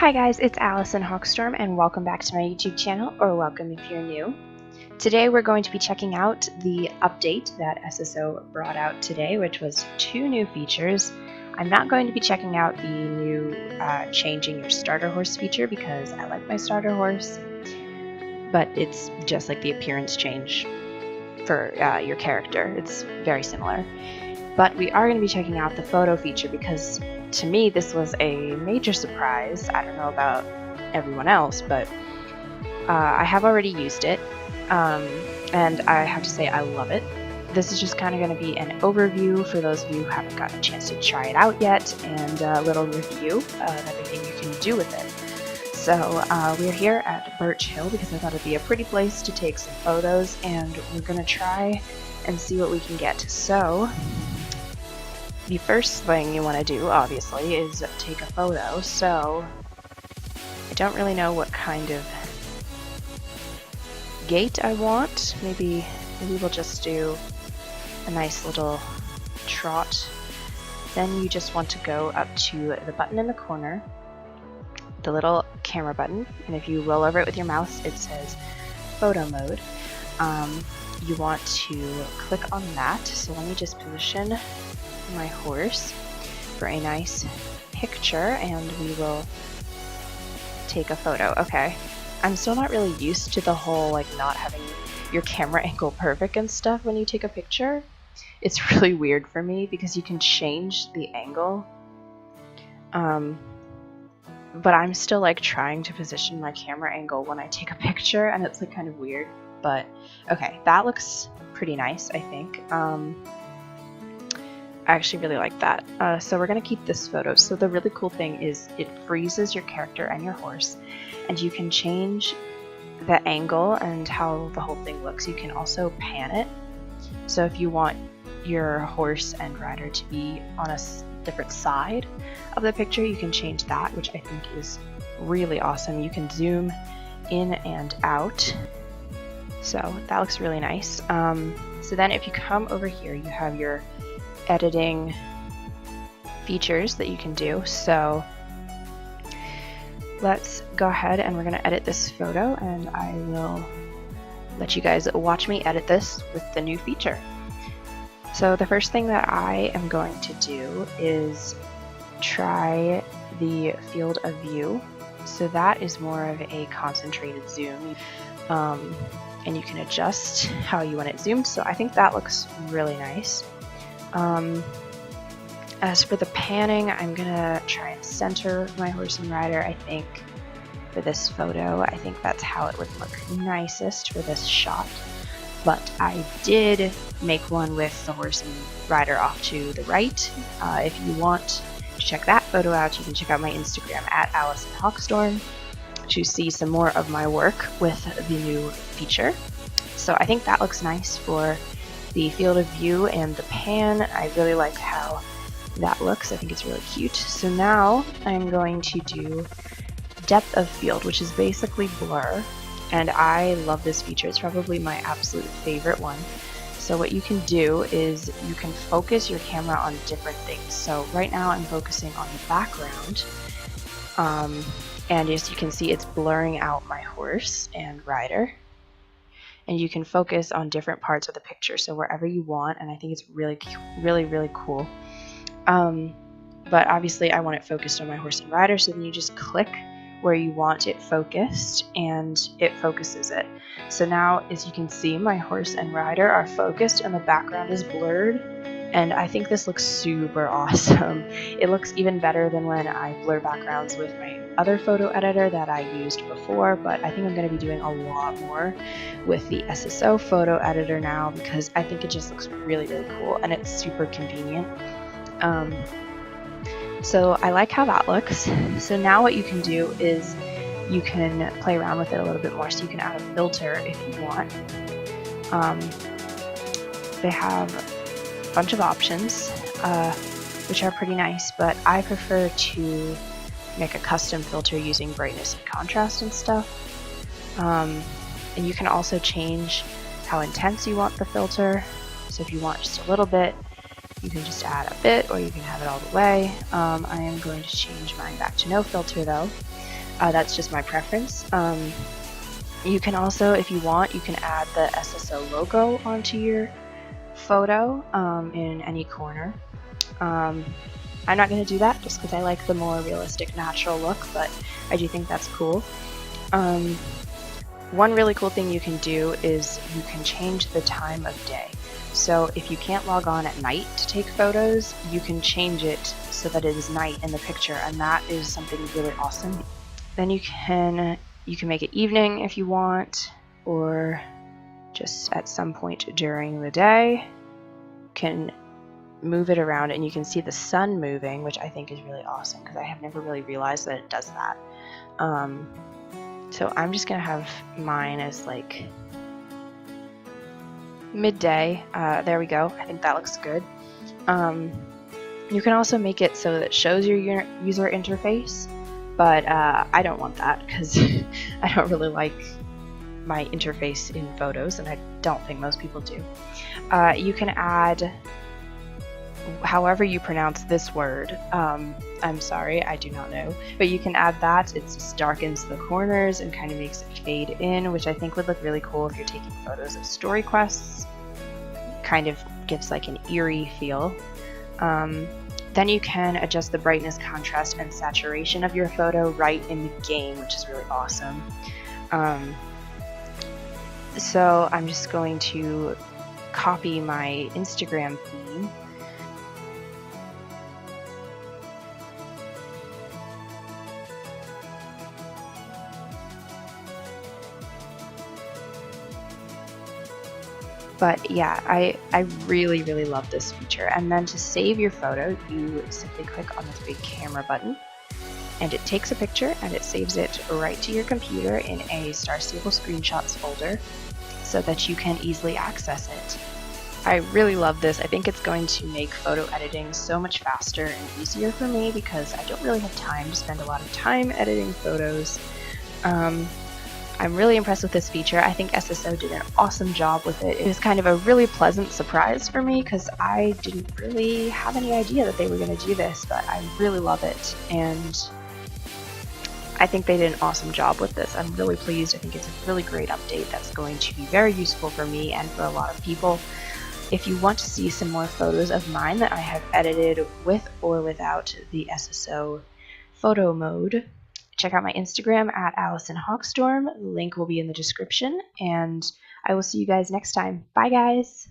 Hi guys, it's Allison Hawkstorm and welcome back to my YouTube channel, or welcome if you're new. Today we're going to be checking out the update that SSO brought out today, which was 2 new features. I'm not going to be checking out the new changing your starter horse feature because I like my starter horse, but it's just like the appearance change for your character. It's very similar. But we are going to be checking out the photo feature because to me this was a major surprise. I don't know about everyone else, but I have already used it, and I have to say I love it. This is just kind of going to be an overview for those of you who haven't gotten a chance to try it out yet, and a little review of everything you can do with it. So we're here at Birch Hill because I thought it'd be a pretty place to take some photos, and we're going to try and see what we can get. So the first thing you want to do, obviously, is take a photo. So I don't really know what kind of gait I want. Maybe we'll just do a nice little trot. Then you just want to go up to the button in the corner, the little camera button, and if you roll over it with your mouse, it says photo mode. You want to click on that. So let me just position my horse for a nice picture and we will take a photo. Okay, I'm still not really used to the whole like not having your camera angle perfect and stuff when you take a picture. It's really weird for me because you can change the angle, but I'm still like trying to position my camera angle when I take a picture, and it's like kind of weird. But okay, that looks pretty nice, I think. I actually really like that. So we're going to keep this photo. So the really cool thing is it freezes your character and your horse, and you can change the angle and how the whole thing looks. You can also pan it. So if you want your horse and rider to be on a different side of the picture, you can change that, which I think is really awesome. You can zoom in and out. So that looks really nice. So then if you come over here, you have your editing features that you can do. So let's go ahead and we're going to edit this photo, and I will let you guys watch me edit this with the new feature. So the first thing that I am going to do is try the field of view. So that is more of a concentrated zoom, and you can adjust how you want it zoomed. So I think that looks really nice. As for the panning, I'm gonna try and center my horse and rider, I think, for this photo. I think that's how it would look nicest for this shot. But I did make one with the horse and rider off to the right. If you want to check that photo out, you can check out my Instagram at Allison Hawkstorm to see some more of my work with the new feature. So I think that looks nice for the field of view, and the pan, I really like how that looks. I think it's really cute. So now I'm going to do depth of field, which is basically blur, and I love this feature. It's probably my absolute favorite one. So what you can do is you can focus your camera on different things. So right now I'm focusing on the background, and as you can see, it's blurring out my horse and rider. And you can focus on different parts of the picture, so wherever you want, and I think it's really cool. But obviously I want it focused on my horse and rider, so then you just click where you want it focused and it focuses it. So now, as you can see, my horse and rider are focused and the background is blurred, and I think this looks super awesome. It looks even better than when I blur backgrounds with my other photo editor that I used before, but I think I'm going to be doing a lot more with the SSO photo editor now because I think it just looks really cool and it's super convenient. So I like how that looks. So now what you can do is you can play around with it a little bit more. So you can add a filter if you want. They have a bunch of options, which are pretty nice, but I prefer to make a custom filter using brightness and contrast and stuff. And you can also change how intense you want the filter. So if you want just a little bit, you can just add a bit, or you can have it all the way. I am going to change mine back to no filter though. That's just my preference. You can also, if you want, you can add the SSO logo onto your photo in any corner. I'm not going to do that just because I like the more realistic, natural look, but I do think that's cool. One really cool thing you can do is you can change the time of day. So if you can't log on at night to take photos, you can change it so that it is night in the picture, and that is something really awesome. Then you can make it evening if you want, or just at some point during the day. You can move it around and you can see the sun moving, which I think is really awesome because I have never really realized that it does that. So I'm just gonna have mine as like midday. There we go. I think that looks good. You can also make it so that it shows your user interface, but I don't want that because I don't really like my interface in photos, and I don't think most people do. You can add however you pronounce this word. I'm sorry, I do not know, but you can add that. It just darkens the corners and kind of makes it fade in, which I think would look really cool if you're taking photos of story quests. Kind of gives like an eerie feel. Then you can adjust the brightness, contrast, and saturation of your photo right in the game, which is really awesome. So I'm just going to copy my Instagram theme. But yeah, I really, really love this feature. And then to save your photo, you simply click on this big camera button, and it takes a picture and it saves it right to your computer in a Star Stable Screenshots folder so that you can easily access it. I really love this. I think it's going to make photo editing so much faster and easier for me because I don't really have time to spend a lot of time editing photos. I'm really impressed with this feature. I think SSO did an awesome job with it. It was kind of a really pleasant surprise for me because I didn't really have any idea that they were going to do this, but I really love it, and I think they did an awesome job with this. I'm really pleased. I think it's a really great update that's going to be very useful for me and for a lot of people. If you want to see some more photos of mine that I have edited with or without the SSO photo mode, check out my Instagram at AllisonHawkstorm. The link will be in the description, and I will see you guys next time. Bye, guys!